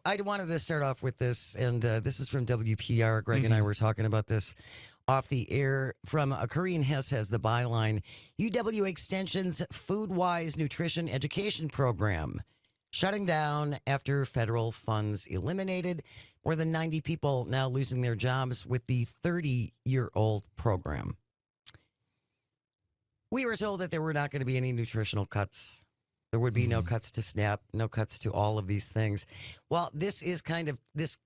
I wanted to start off with this, and this is from WPR. Greg and I were talking about this off the air. From Corinne Hess has the byline, UW Extension's Food-Wise Nutrition Education Program shutting down after federal funds eliminated. More than 90 people now losing their jobs with the 30-year-old program. We were told that there were not going to be any nutritional cuts. There would be no cuts to SNAP, no cuts to all of these things. Well, this is kind of this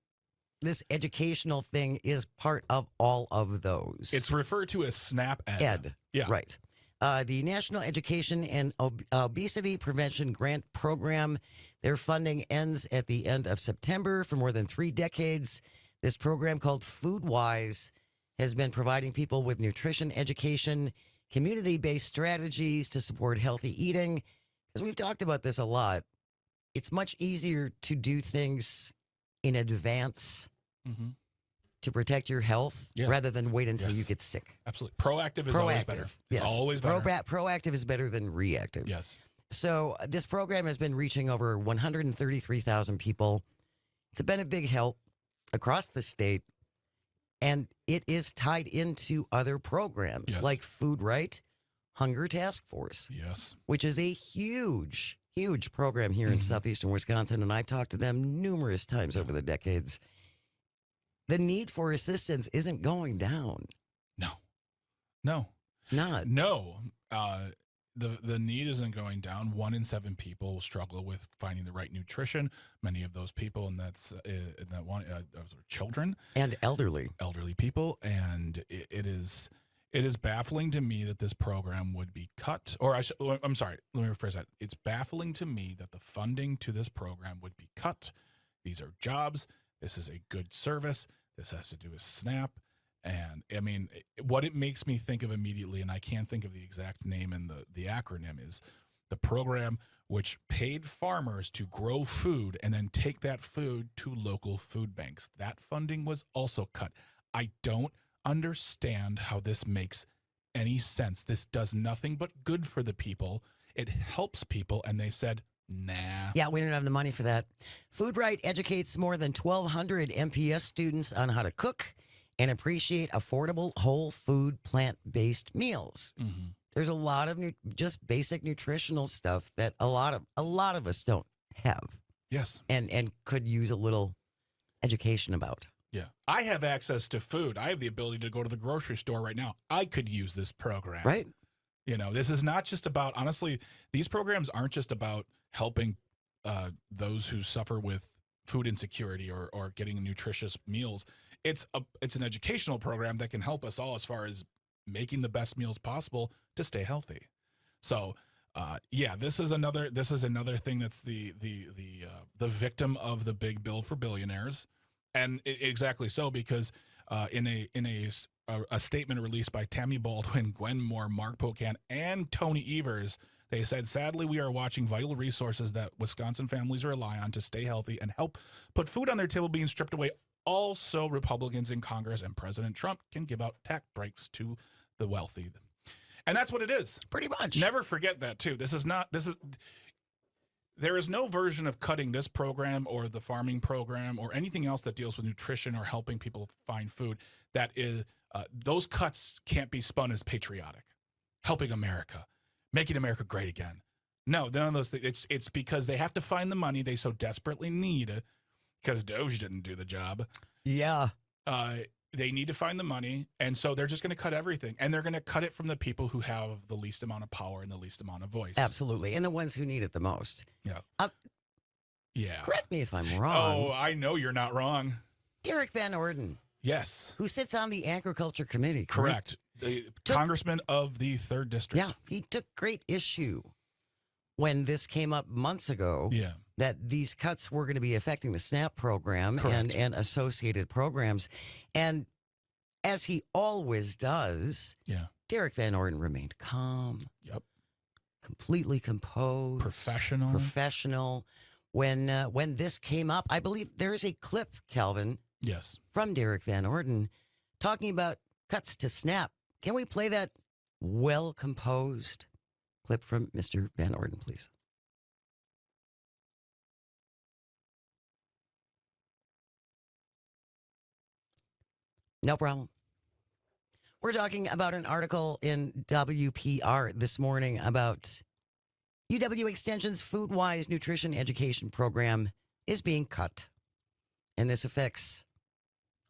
educational thing is part of all of those. It's referred to as SNAP Ed. Yeah. Right. The National Education and Obesity Prevention Grant Program, their funding ends at the end of September. For more than 3 decades, this program called Food-Wise has been providing people with nutrition education, community-based strategies to support healthy eating. Because we've talked about this a lot, it's much easier to do things in advance to protect your health rather than wait until you get sick. Absolutely. Proactive is always better. It's always better. Proactive is better than reactive. Yes. So this program has been reaching over 133,000 people. It's been a big help across the state, and it is tied into other programs like Food Right, Hunger Task Force, which is a huge program here in southeastern Wisconsin, and I've talked to them numerous times over the decades. The need for assistance isn't going down. No. It's not. No. The need isn't going down. 1 in 7 people struggle with finding the right nutrition. Many of those people, and those are children and elderly people, and it is baffling to me that this program would be cut. I'm sorry, let me rephrase that. It's baffling to me that the funding to this program would be cut. These are jobs. This is a good service. This has to do with SNAP. And I mean, what it makes me think of immediately, and I can't think of the exact name and the acronym, is the program which paid farmers to grow food and then take that food to local food banks. That funding was also cut. I don't understand how this makes any sense. This does nothing but good for the people. It helps people, and they said, nah. Yeah, we don't have the money for that. Food Right educates more than 1,200 MPS students on how to cook and appreciate affordable, whole food, plant-based meals. There's a lot of just basic nutritional stuff that a lot of us don't have. Yes. And could use a little education about. Yeah. I have access to food. I have the ability to go to the grocery store right now. I could use this program. Right. You know, this is not just about, honestly, these programs aren't just about helping those who suffer with food insecurity or getting nutritious meals. It's an educational program that can help us all as far as making the best meals possible to stay healthy. So, this is another thing that's the victim of the big bill for billionaires, and exactly so, because in a statement released by Tammy Baldwin, Gwen Moore, Mark Pocan, and Tony Evers, they said, sadly, we are watching vital resources that Wisconsin families rely on to stay healthy and help put food on their table being stripped away. Also, Republicans in Congress and President Trump can give out tax breaks to the wealthy. And that's what it is. Pretty much. Never forget that, too. There is no version of cutting this program or the farming program or anything else that deals with nutrition or helping people find food that is, those cuts can't be spun as patriotic, helping America, making America great again. No, none of those things. It's because they have to find the money they so desperately need, because Doge didn't do the job. Yeah. They need to find the money, and so they're just going to cut everything. And they're going to cut it from the people who have the least amount of power and the least amount of voice. Absolutely. And the ones who need it the most. Yeah. Yeah. Correct me if I'm wrong. Oh, I know you're not wrong. Derrick Van Orden. Yes. Who sits on the Agriculture Committee. Correct. The congressman of the 3rd District. Yeah. He took great issue when this came up months ago. Yeah. That these cuts were going to be affecting the SNAP program and associated programs. And as he always does, Derrick Van Orden remained calm. Yep. Completely composed. Professional. When this came up, I believe there is a clip, Calvin. Yes. From Derrick Van Orden talking about cuts to SNAP. Can we play that well-composed clip from Mr. Van Orden, please? No problem. We're talking about an article in WPR this morning about UW Extension's Food-Wise Nutrition Education Program is being cut. And this affects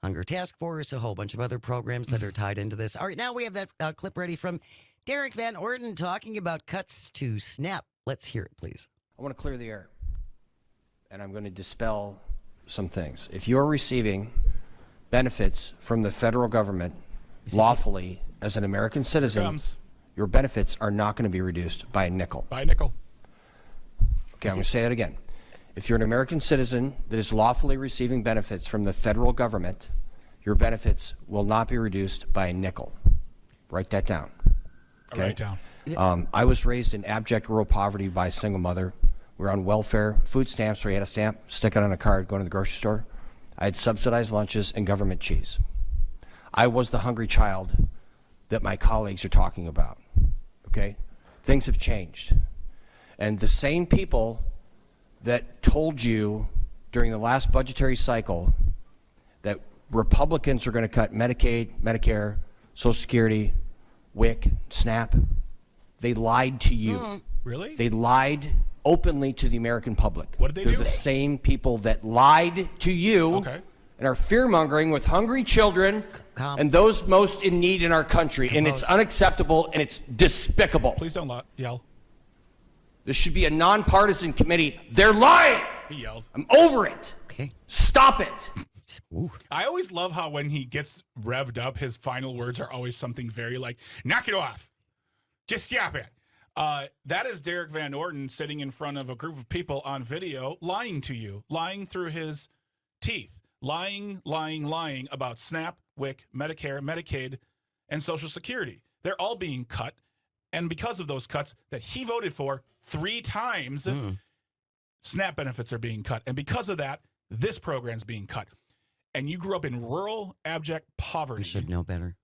Hunger Task Force, a whole bunch of other programs that are tied into this. All right, now we have that clip ready from Derrick Van Orden talking about cuts to SNAP. Let's hear it, please. I want to clear the air, and I'm going to dispel some things. If you're receiving benefits from the federal government lawfully as an American citizen, your benefits are not going to be reduced by a nickel. By a nickel. Okay, I'm going to say that again. If you're an American citizen that is lawfully receiving benefits from the federal government, your benefits will not be reduced by a nickel. Write that down. Okay? Write down. I was raised in abject rural poverty by a single mother. We were on welfare, food stamps, where you had a stamp, stick it on a card, go to the grocery store. I had subsidized lunches and government cheese. I was the hungry child that my colleagues are talking about, okay? Things have changed. And the same people that told you during the last budgetary cycle that Republicans are going to cut Medicaid, Medicare, Social Security, WIC, SNAP, they lied to you. Really? They lied openly to the American public. What did they do? They're the same people that lied to you and are fear-mongering with hungry children and those most in need in our country. And it's unacceptable and it's despicable. Please don't yell. This should be a nonpartisan committee. They're lying. He yelled. I'm over it. Okay. Stop it. Ooh. I always love how when he gets revved up, his final words are always something very like, knock it off. Just stop it. That is Derrick Van Orden sitting in front of a group of people on video lying to you, lying through his teeth, lying about SNAP, WIC, Medicare, Medicaid, and Social Security. They're all being cut. And because of those cuts that he voted for 3 times, SNAP benefits are being cut. And because of that, this program's being cut. And you grew up in rural, abject poverty. You should know better.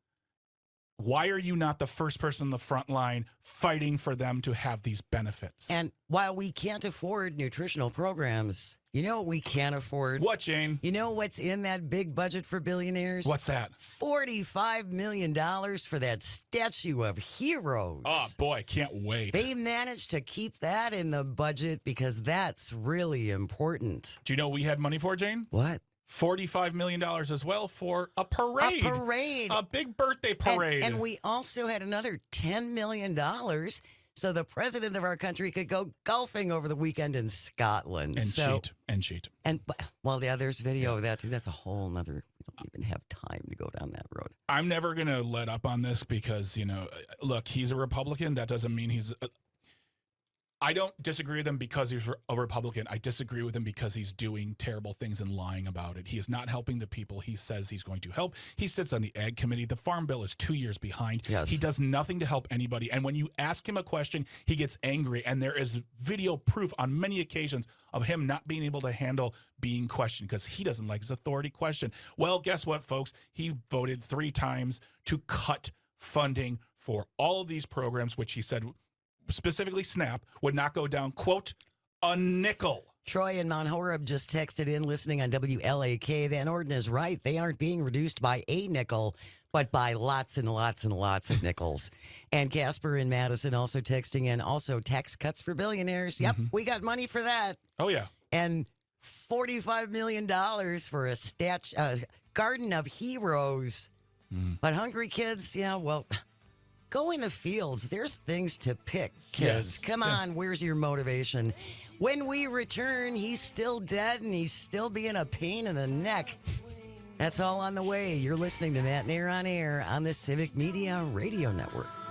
Why are you not the first person on the front line fighting for them to have these benefits? And while we can't afford nutritional programs, you know what we can't afford? What, Jane? You know what's in that big budget for billionaires? What's that? $45 million for that statue of heroes. Oh, boy, can't wait. They managed to keep that in the budget because that's really important. Do you know what we had money for, Jane? What? $45 million as well for a parade. A parade. A big birthday parade. And we also had another $10 million so the president of our country could go golfing over the weekend in Scotland. And cheat. And, well, yeah, there's video of that, too. That's a whole nother, we don't even have time to go down that road. I'm never going to let up on this because, look, he's a Republican. That doesn't mean he's... I don't disagree with him because he's a Republican. I disagree with him because he's doing terrible things and lying about it. He is not helping the people he says he's going to help. He sits on the Ag Committee. The Farm Bill is 2 years behind. Yes. He does nothing to help anybody. And when you ask him a question, he gets angry. And there is video proof on many occasions of him not being able to handle being questioned because he doesn't like his authority question. Well, guess what, folks? He voted 3 times to cut funding for all of these programs, which he said specifically SNAP, would not go down, quote, a nickel. Troy in Mount Horeb just texted in listening on WLAK. Van Orden is right. They aren't being reduced by a nickel, but by lots and lots and lots of nickels. And Casper in Madison also texting in, also tax cuts for billionaires. Yep, we got money for that. Oh, yeah. And $45 million for a garden of heroes. But hungry kids, yeah, well... Go in the fields. There's things to pick, kids. Yes. Come on, where's your motivation? When we return, he's still dead and he's still being a pain in the neck. That's all on the way. You're listening to Matenaer On Air on the Civic Media Radio Network.